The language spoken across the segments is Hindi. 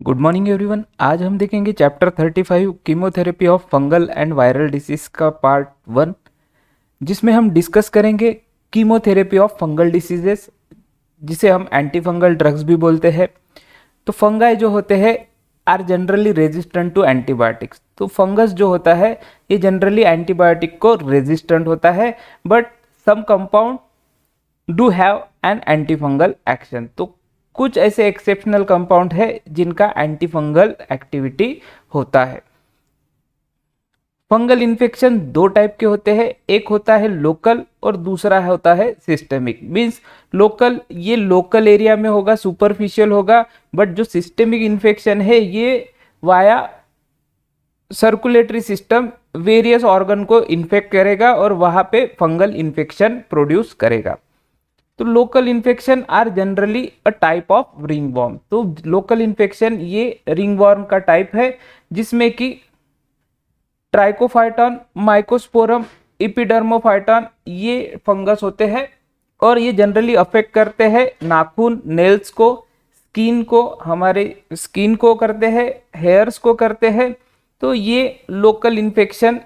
Good morning everyone. आज हम देखेंगे chapter 35 chemotherapy of fungal and viral disease का पार्ट 1, जिसमें हम डिस्कस करेंगे कीमोथेरेपी ऑफ फंगल डिसीजेस, जिसे हम एंटी फंगल ड्रग्स भी बोलते हैं। तो फंगाई जो होते हैं are generally resistant to antibiotics. तो फंगस जो होता है ये जनरली एंटीबायोटिक को रेजिस्टेंट होता है, but some compound do have an antifungal action. तो कुछ ऐसे एक्सेप्शनल कंपाउंड है जिनका एंटी फंगल एक्टिविटी होता है। फंगल इन्फेक्शन दो टाइप के होते हैं, एक होता है लोकल और दूसरा होता है सिस्टेमिक। मींस लोकल, ये लोकल एरिया में होगा, सुपरफिशियल होगा, बट जो सिस्टेमिक इन्फेक्शन है ये via circulatory system various organ को इन्फेक्ट करेगा और वहां पे फंगल इन्फेक्शन प्रोड्यूस करेगा। तो local infection are generally a type of ringworm. तो लोकल इन्फेक्शन ये रिंगवॉर्म का टाइप है, जिसमें कि ट्राइकोफाइटॉन, माइकोस्पोरम, इपिडर्मोफाइटॉन ये फंगस होते हैं और ये जनरली अफेक्ट करते हैं नाखून, नेल्स को, स्किन को, हमारे स्किन को करते हैं, हेयर्स को करते हैं। तो ये लोकल इन्फेक्शन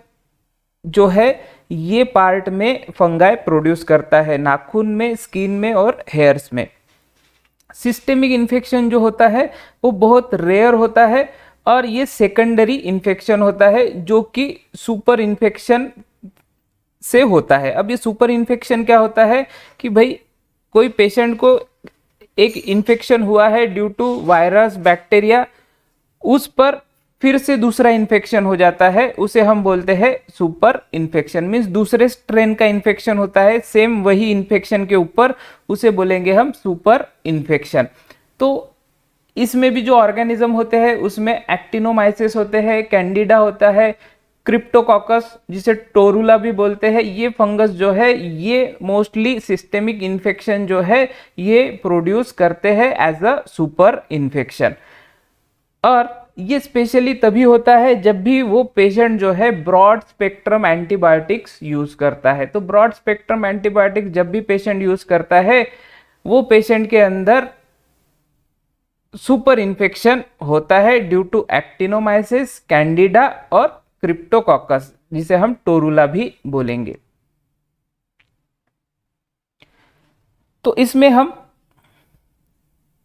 जो है ये पार्ट में फंगाई प्रोड्यूस करता है, नाखून में, स्किन में और हेयर्स में। सिस्टेमिक इन्फेक्शन जो होता है वो बहुत रेयर होता है और ये सेकेंडरी इन्फेक्शन होता है जो कि सुपर इन्फेक्शन से होता है। अब ये सुपर इन्फेक्शन क्या होता है कि भाई कोई पेशेंट को एक इन्फेक्शन हुआ है ड्यू टू वायरस, बैक्टीरिया, उस पर फिर से दूसरा इन्फेक्शन हो जाता है, उसे हम बोलते हैं सुपर इन्फेक्शन। मीन्स दूसरे स्ट्रेन का इन्फेक्शन होता है सेम वही इन्फेक्शन के ऊपर, उसे बोलेंगे हम सुपर इन्फेक्शन। तो इसमें भी जो ऑर्गेनिज्म होते हैं उसमें एक्टिनोमाइसिस होते हैं, कैंडिडा होता है, क्रिप्टोकोकस जिसे टोरुला भी बोलते हैं। ये फंगस जो है ये मोस्टली सिस्टेमिक इन्फेक्शन जो है ये प्रोड्यूस करते हैं एज अ सुपर इन्फेक्शन। और ये स्पेशली तभी होता है जब भी वो पेशेंट जो है ब्रॉड स्पेक्ट्रम एंटीबायोटिक्स यूज करता है। तो ब्रॉड स्पेक्ट्रम एंटीबायोटिक्स जब भी पेशेंट यूज करता है वो पेशेंट के अंदर सुपर इन्फेक्शन होता है ड्यू टू एक्टिनोमाइसिस, कैंडिडा और क्रिप्टोकोकस जिसे हम टोरुला भी बोलेंगे। तो इसमें हम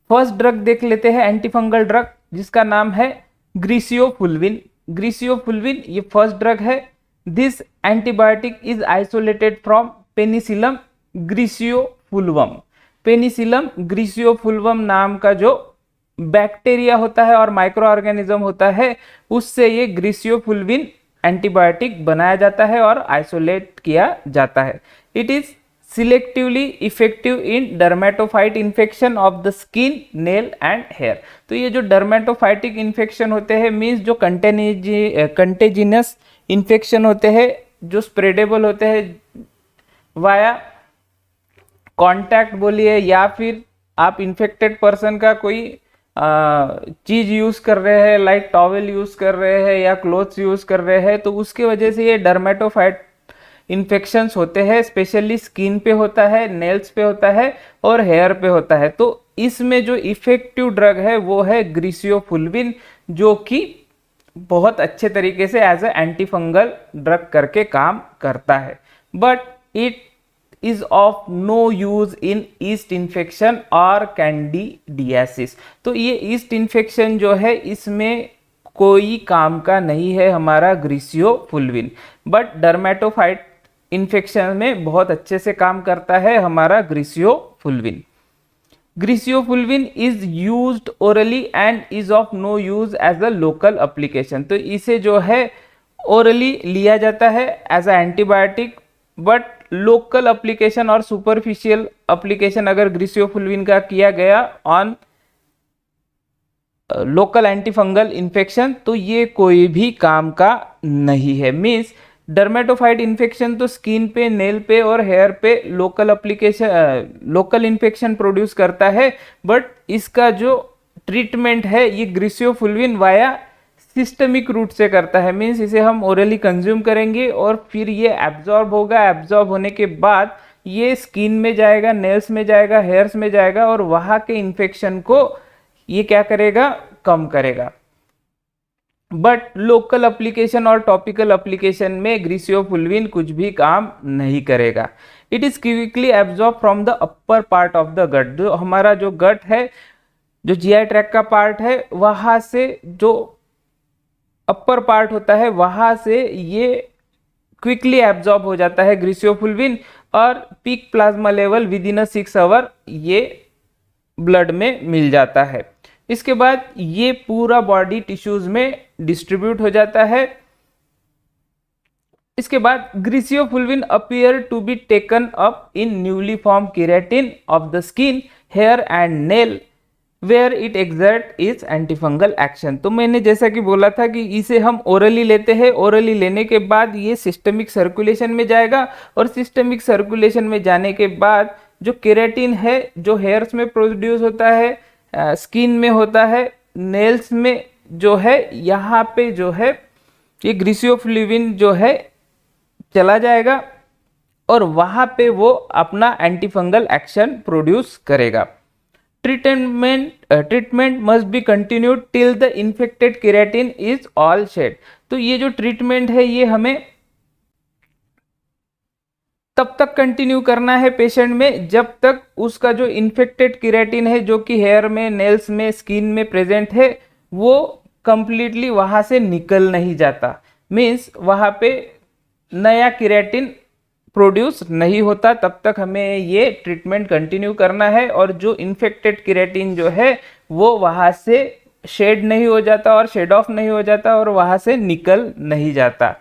फर्स्ट ड्रग देख लेते हैं, एंटीफंगल ड्रग, जिसका नाम है ग्रीसियोफुल्विन। ग्रीसियोफुल्विन ये फर्स्ट ड्रग है। This antibiotic is isolated from penicillium griseofulvum. Penicillium griseofulvum नाम का जो बैक्टीरिया होता है और माइक्रो ऑर्गेनिज्म होता है उससे ये ग्रीसियोफुल्विन एंटीबायोटिक बनाया जाता है और आइसोलेट किया जाता है। It is selectively effective in dermatophyte infection of the skin, nail and hair. तो ये जो डर्मेटोफाइटिक इन्फेक्शन होते हैं मीन्स जो कंटेजिनस इन्फेक्शन होते हैं, जो स्प्रेडेबल होते हैं वाया कांटेक्ट बोलिए या फिर आप इन्फेक्टेड पर्सन का कोई चीज यूज कर रहे हैं, लाइक टॉवेल यूज कर रहे हैं या क्लोथ्स यूज कर रहे हैं, तो उसकी वजह से ये डर्मेटोफाइट इन्फेक्शंस होते हैं। स्पेशली स्किन पे होता है, नेल्स पे होता है और हेयर पे होता है। तो इसमें जो इफेक्टिव ड्रग है वो है ग्रीसियोफुल्विन, जो कि बहुत अच्छे तरीके से as a anti fungal drug करके काम करता है। But it is of no use in yeast infection और कैंडिडियासिस। तो ये ईस्ट इन्फेक्शन जो है इसमें कोई काम का नहीं है हमारा ग्रीसियोफुल्विन, बट डर्मेटोफाइट इन्फेक्शन में बहुत अच्छे से काम करता है हमारा griseofulvin. Griseofulvin is used orally and is of no use as a local application. तो इसे जो है ओरली लिया जाता है as a antibiotic, but local application और सुपरफिशियल एप्लीकेशन अगर ग्रीसियोफुल्विन का किया गया ऑन लोकल एंटीफंगल इन्फेक्शन तो ये कोई भी काम का नहीं है। मीन्स डर्मेटोफाइट इन्फेक्शन तो स्किन पे, नेल पे और हेयर पे लोकल इन्फेक्शन प्रोड्यूस करता है, बट इसका जो ट्रीटमेंट है ये ग्रीसियोफुल्विन वाया सिस्टमिक रूट से करता है। मीन्स इसे हम ओरली कंज्यूम करेंगे और फिर ये एब्जॉर्ब होगा, एब्जॉर्ब होने के बाद ये स्किन में जाएगा, नेल्स में जाएगा, हेयर्स में जाएगा और वहाँ के इन्फेक्शन को ये क्या करेगा, कम करेगा। बट लोकल एप्लीकेशन और टॉपिकल एप्लीकेशन में ग्रीसियोफुल्विन कुछ भी काम नहीं करेगा। It is quickly absorb from the upper part of the gut. जो हमारा जो गट है, जो जीआई ट्रैक्ट का पार्ट है, वहां से जो अपर पार्ट होता है वहां से ये क्विकली एब्जॉर्ब हो जाता है ग्रीसियोफुल्विन, और peak plasma level within 6 hour ये ब्लड में मिल जाता है। इसके बाद ये पूरा बॉडी टिश्यूज में डिस्ट्रीब्यूट हो जाता है। इसके बाद griseofulvin appear to be taken up in newly form keratin of the skin, hair and nail where it exert is antifungal action. तो मैंने जैसा कि बोला था कि इसे हम ओरली लेते हैं, ओरली लेने के बाद ये सिस्टमिक सर्कुलेशन में जाएगा, और सिस्टमिक सर्कुलेशन में जाने के बाद जो केराटिन है जो हेयर्स में प्रोड्यूस होता है, स्किन में होता है, नेल्स में जो है, यहाँ पे जो है ये ग्रीसियोफुल्विन जो है चला जाएगा और वहाँ पे वो अपना एंटीफंगल एक्शन प्रोड्यूस करेगा। Treatment must be continued till the infected keratin is all shed. तो ये जो ट्रीटमेंट है ये हमें तब तक कंटिन्यू करना है पेशेंट में जब तक उसका जो इन्फेक्टेड केराटिन है जो कि हेयर में, नेल्स में, स्किन में प्रेजेंट है, वो कंप्लीटली वहां से निकल नहीं जाता। मीन्स वहां पे नया केराटिन प्रोड्यूस नहीं होता, तब तक हमें ये ट्रीटमेंट कंटिन्यू करना है। और जो इन्फेक्टेड केराटिन जो है वो वहां से शेड नहीं हो जाता और शेड ऑफ नहीं हो जाता और वहां से निकल नहीं जाता।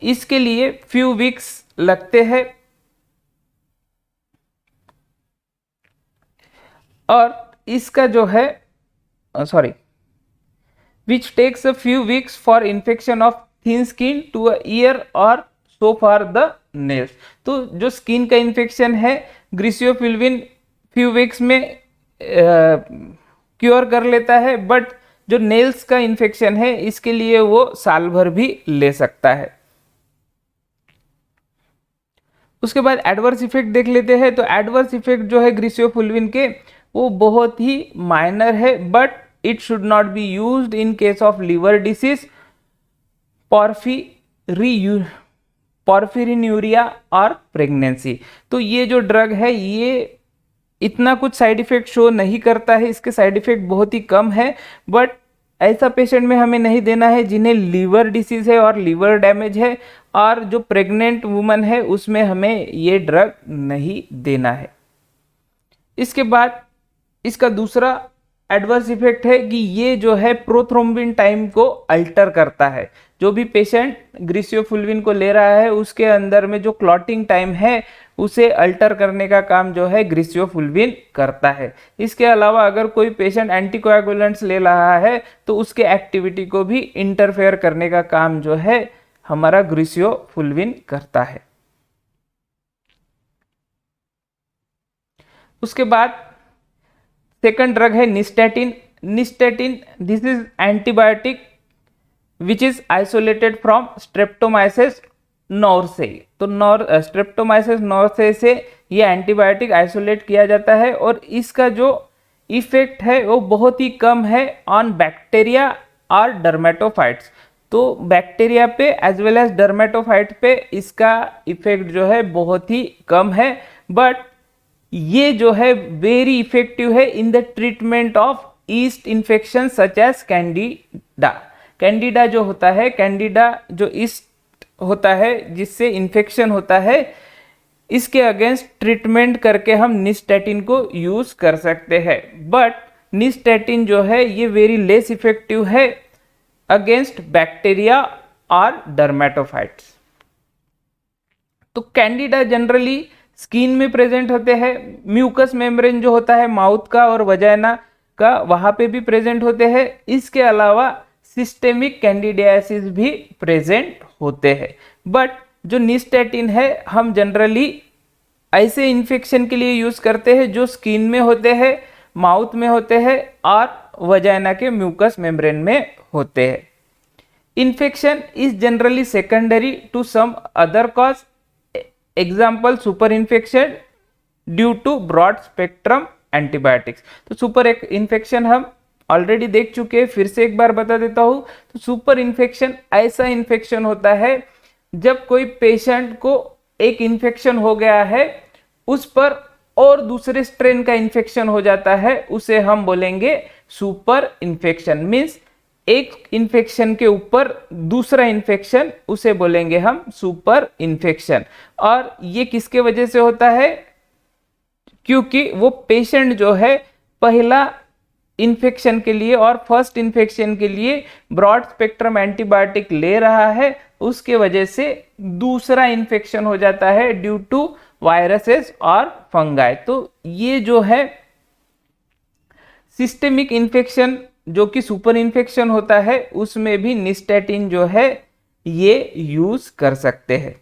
इसके लिए फ्यू वीक्स लगते हैं और इसका जो है which takes a few weeks for infection of thin skin to a year or so for the nails। तो जो स्किन का इन्फेक्शन है ग्रीसियोफुल्विन फ्यू वीक्स में क्योर कर लेता है, बट जो नेल्स का इन्फेक्शन है इसके लिए वो साल भर भी ले सकता है। उसके बाद एडवर्स इफेक्ट देख लेते हैं। तो एडवर्स इफेक्ट जो है ग्रीसियोफुल्विन के वो बहुत ही माइनर है, but it should not be used in case of liver disease, porphyrinuria और प्रेगनेंसी। तो ये जो ड्रग है ये इतना कुछ साइड इफेक्ट शो नहीं करता है, इसके साइड इफेक्ट बहुत ही कम है, बट ऐसा पेशेंट में हमें नहीं देना है जिन्हें लीवर डिसीज है और लीवर डैमेज है, और जो प्रेग्नेंट वुमन है उसमें हमें ये ड्रग नहीं देना है। इसके बाद इसका दूसरा एडवर्स इफेक्ट है कि ये जो है प्रोथ्रोम्बिन टाइम को अल्टर करता है। जो भी पेशेंट ग्रीसियोफुल्विन को ले रहा है उसके अंदर में जो क्लॉटिंग टाइम है उसे अल्टर करने का काम जो है ग्रीसियोफुल्विन करता है। इसके अलावा अगर कोई पेशेंट एंटीकोएगुलेंट्स ले रहा है तो उसके एक्टिविटी को भी इंटरफेयर करने का काम जो है हमारा ग्रीसियोफुल्विन करता है। उसके बाद सेकंड ड्रग है nystatin. Nystatin this is antibiotic which is isolated from streptomyces noursei. तो स्ट्रेप्टोमाइसिस नोर्से से ये एंटीबायोटिक आइसोलेट किया जाता है और इसका जो इफेक्ट है वो बहुत ही कम है ऑन बैक्टीरिया और डर्मेटोफाइट्स। तो बैक्टीरिया पे एज वेल एज डर्मेटोफाइट पे इसका इफेक्ट जो है बहुत ही कम है, बट ये जो है वेरी इफेक्टिव है in the treatment of yeast infection such as candida. Candida जो होता है, कैंडिडा जो ईस्ट होता है जिससे इन्फेक्शन होता है, इसके अगेंस्ट ट्रीटमेंट करके हम निस्टेटिन को यूज कर सकते हैं। बट निस्टेटिन जो है ये वेरी लेस इफेक्टिव है अगेंस्ट बैक्टीरिया और डर्मेटोफाइट्स। तो कैंडिडा जनरली स्किन में प्रेजेंट होते हैं, म्यूकस मेम्ब्रेन जो होता है माउथ का और वजाइना का वहां पे भी प्रेजेंट होते हैं। इसके अलावा सिस्टेमिक कैंडिडियासिस भी प्रेजेंट होते हैं। बट जो निस्टेटिन है हम जनरली ऐसे इन्फेक्शन के लिए यूज करते हैं जो स्किन में होते हैं, माउथ में होते हैं और वजाइना के म्यूकस मेम्ब्रेन में होते हैं। Infection is generally secondary to some other cause, example super infection due to broad spectrum antibiotics. तो सुपर इन्फेक्शन हम ऑलरेडी देख चुके हैं, फिर से एक बार बता देता हूं। तो सुपर इन्फेक्शन ऐसा इन्फेक्शन होता है जब कोई पेशेंट को एक इन्फेक्शन हो गया है, उस पर और दूसरे स्ट्रेन का इन्फेक्शन हो जाता है, उसे हम बोलेंगे सुपर इन्फेक्शन। मीन्स एक इन्फेक्शन के ऊपर दूसरा इन्फेक्शन, उसे बोलेंगे हम सुपर इन्फेक्शन। और ये किसके वजह से होता है? क्योंकि वो पेशेंट जो है पहला इन्फेक्शन के लिए और फर्स्ट इन्फेक्शन के लिए ब्रॉड स्पेक्ट्रम एंटीबायोटिक ले रहा है, उसके वजह से दूसरा इन्फेक्शन हो जाता है ड्यू टू वायरसेस और फंगाई। तो ये जो है सिस्टेमिक इन्फेक्शन जो कि सुपर इन्फेक्शन होता है, उसमें भी निस्टेटिन जो है ये यूज कर सकते हैं।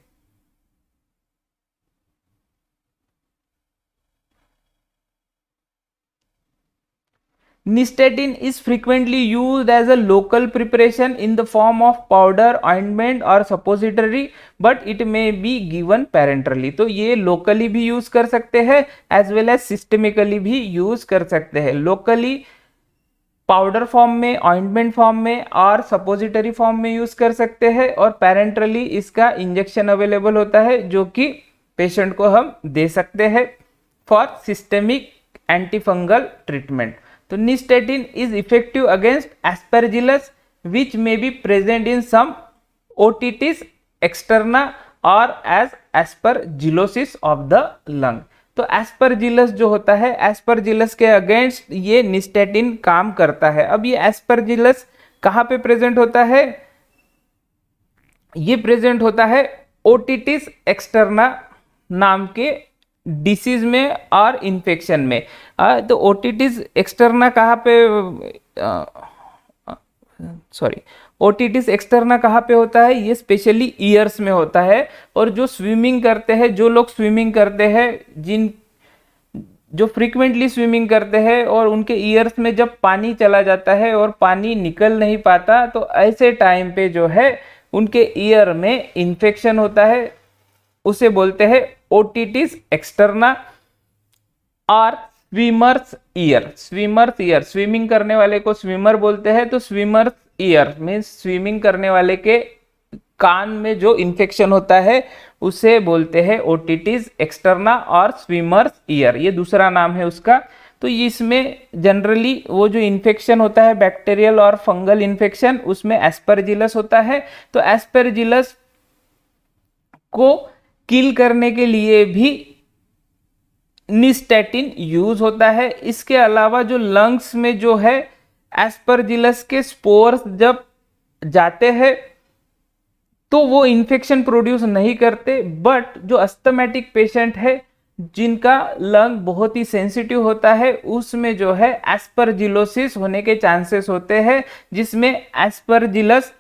Nystatin is frequently used as a local preparation in the form of powder, ointment or suppository, but it may be given parenterally। तो ये locally भी use कर सकते हैं as well as systemically भी use कर सकते हैं। locally पाउडर फॉर्म में, ऑइंटमेंट फॉर्म में और सपोजिटरी फॉर्म में यूज कर सकते हैं, और पैरेंटरली इसका इंजेक्शन अवेलेबल होता है जो कि पेशेंट को हम दे सकते हैं फॉर सिस्टेमिक एंटीफंगल ट्रीटमेंट। तो nystatin is effective against aspergillus which may be present in some otitis externa और as aspergillosis of the lung. तो एस्परजिलस जो होता है, एस्परजिलस के अगेंस्ट ये निस्टेटिन काम करता है। अब ये एस्परजिलस कहाँ पे प्रेजेंट होता है? ये प्रेजेंट होता है ओटिटिस एक्सटर्ना नाम के डिसीज में और इन्फेक्शन में। तो ओटिटिस एक्सटर्ना कहाँ पे, सॉरी, ओटिटिस एक्सटर्ना कहाँ पे होता है? ये स्पेशली ईयर्स में होता है। और जो स्विमिंग करते हैं, जो लोग स्विमिंग करते हैं, जो फ्रीक्वेंटली स्विमिंग करते हैं और उनके ईयर्स में जब पानी चला जाता है और पानी निकल नहीं पाता, तो ऐसे टाइम पे जो है उनके ईयर में इन्फेक्शन होता है, उसे बोलते हैं ओटिटिस एक्सटर्ना और swimmers year. Swimmers year, swimming करने वाले को स्विमर बोलते हैं, तो स्विमर्स ईयर मीन्स स्विमिंग करने वाले के कान में जो इन्फेक्शन होता है उसे बोलते हैं ओटिटिस एक्सटर्ना और स्विमर्स ईयर, ये दूसरा नाम है उसका। तो इसमें जनरली वो जो इन्फेक्शन होता है बैक्टीरियल और फंगल इन्फेक्शन, उसमें एस्परजिलस होता है। तो एस्परजिलस को किल करने के लिए भी निस्टेटिन यूज होता है। इसके अलावा जो लंग्स में जो है एस्परजिलस के स्पोर्स जब जाते हैं तो वो इन्फेक्शन प्रोड्यूस नहीं करते, बट जो अस्थमैटिक पेशेंट है जिनका लंग बहुत ही सेंसिटिव होता है, उसमें जो है एस्परजिलोसिस होने के चांसेस होते हैं, जिसमें एस्परजिलस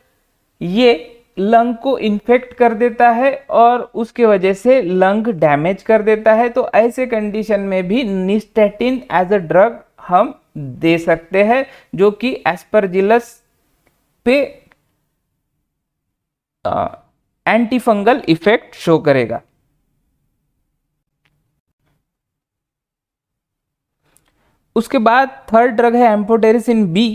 ये लंग को इन्फेक्ट कर देता है और उसके वजह से लंग डैमेज कर देता है। तो ऐसे कंडीशन में भी निस्टेटिन एज अ ड्रग हम दे सकते हैं, जो कि एस्परजिलस पे एंटीफंगल इफेक्ट शो करेगा। उसके बाद थर्ड ड्रग है amphotericin B.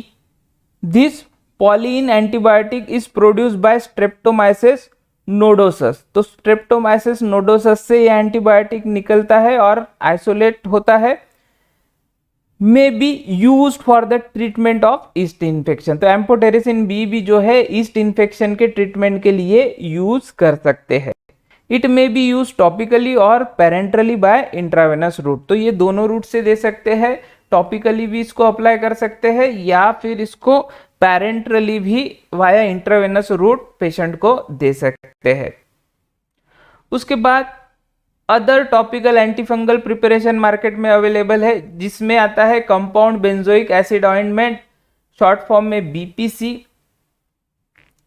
This polyene antibiotic is produced by streptomyces nodosus. तो स्ट्रेप्टोमाइसिस नोडोसस से ये एंटीबायोटिक निकलता है और आइसोलेट होता है। May be use for the treatment of yeast infection. तो एम्फोटेरिसिन बी भी जो है ईस्ट इन्फेक्शन के ट्रीटमेंट के लिए यूज कर सकते हैं। It may be use topically और पेरेंट्रली बाय इंट्रावेनस रूट। तो ये दोनों रूट से दे सकते हैं, टॉपिकली भी इसको अप्लाई कर सकते हैं या फिर इसको पेरेंट्रली भी वाया इंट्रावेनस रूट पेशेंट को दे सकते हैं। उसके बाद other topical antifungal preparation market में अवेलेबल है, जिसमें आता है compound benzoic acid ointment, short form में बीपीसी,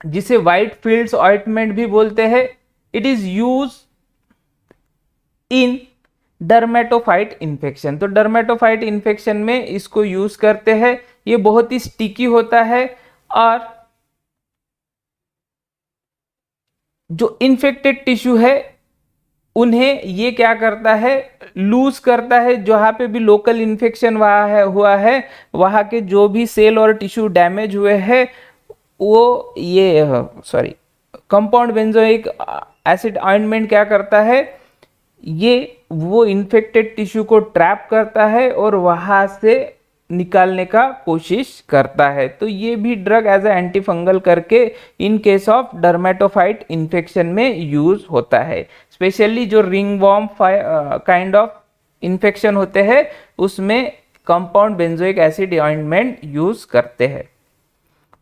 जिसे व्हाइट फील्ड्स ऑइंटमेंट भी बोलते हैं। It is use in dermatophyte infection. तो डर्मेटोफाइट इन्फेक्शन में इसको यूज करते हैं। ये बहुत ही स्टिकी होता है और जो इन्फेक्टेड टिश्यू है उन्हें ये क्या करता है, लूज करता है। जहाँ पे भी लोकल इन्फेक्शन हुआ है वहाँ के जो भी सेल और टिश्यू डैमेज हुए हैं वो ये कंपाउंड बेंजोइक एसिड ऑइंटमेंट क्या करता है, ये वो इन्फेक्टेड टिश्यू को ट्रैप करता है और वहाँ से निकालने का कोशिश करता है। तो ये भी drug as a anti fungal करके in case of dermatophyte infection में यूज होता है। स्पेशली जो ringworm kind of infection होते हैं उसमें compound benzoic acid ointment use करते हैं।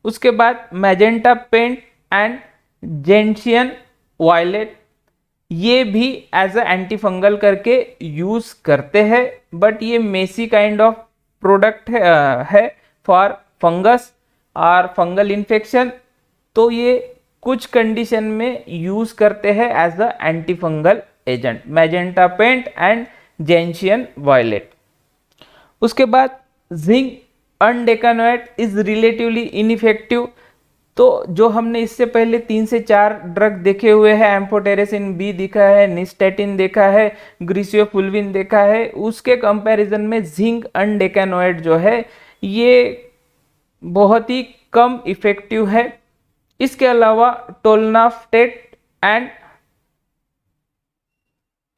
उसके बाद magenta paint and gentian violet, ये भी एज अ एंटी फंगल करके यूज करते हैं, बट ये मेसी काइंड ऑफ प्रोडक्ट है फॉर फंगस और फंगल इन्फेक्शन। तो ये कुछ कंडीशन में यूज करते हैं as a antifungal agent, magenta paint and gentian violet. उसके बाद zinc undecanoate is relatively ineffective. तो जो हमने इससे पहले 3 से 4 ड्रग देखे हुए हैं, एम्फोटेरेसिन बी देखा है, निस्टेटिन देखा है, ग्रिसियोफुल्विन देखा है, उसके कंपैरिजन में जिंक अनडेकानोएट जो है ये बहुत ही कम इफेक्टिव है। इसके अलावा टोलनाफ्टेट एंड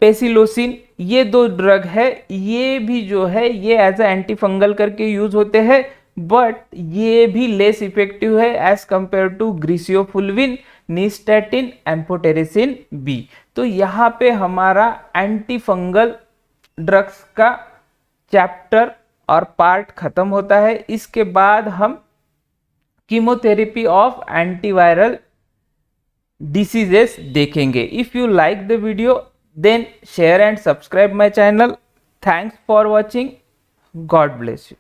पेसिलोसिन, ये 2 ड्रग है, ये भी जो है ये एज ए एंटी फंगल करके यूज होते हैं, बट ये भी लेस इफेक्टिव है as compare to griseofulvin, nystatin, amphotericin B. तो यहाँ पे हमारा एंटी फंगल ड्रग्स का चैप्टर और पार्ट खत्म होता है। इसके बाद हम कीमोथेरेपी ऑफ एंटीवायरल डिसीजेस देखेंगे। If you like the video then share and subscribe my channel. Thanks for watching. God bless you.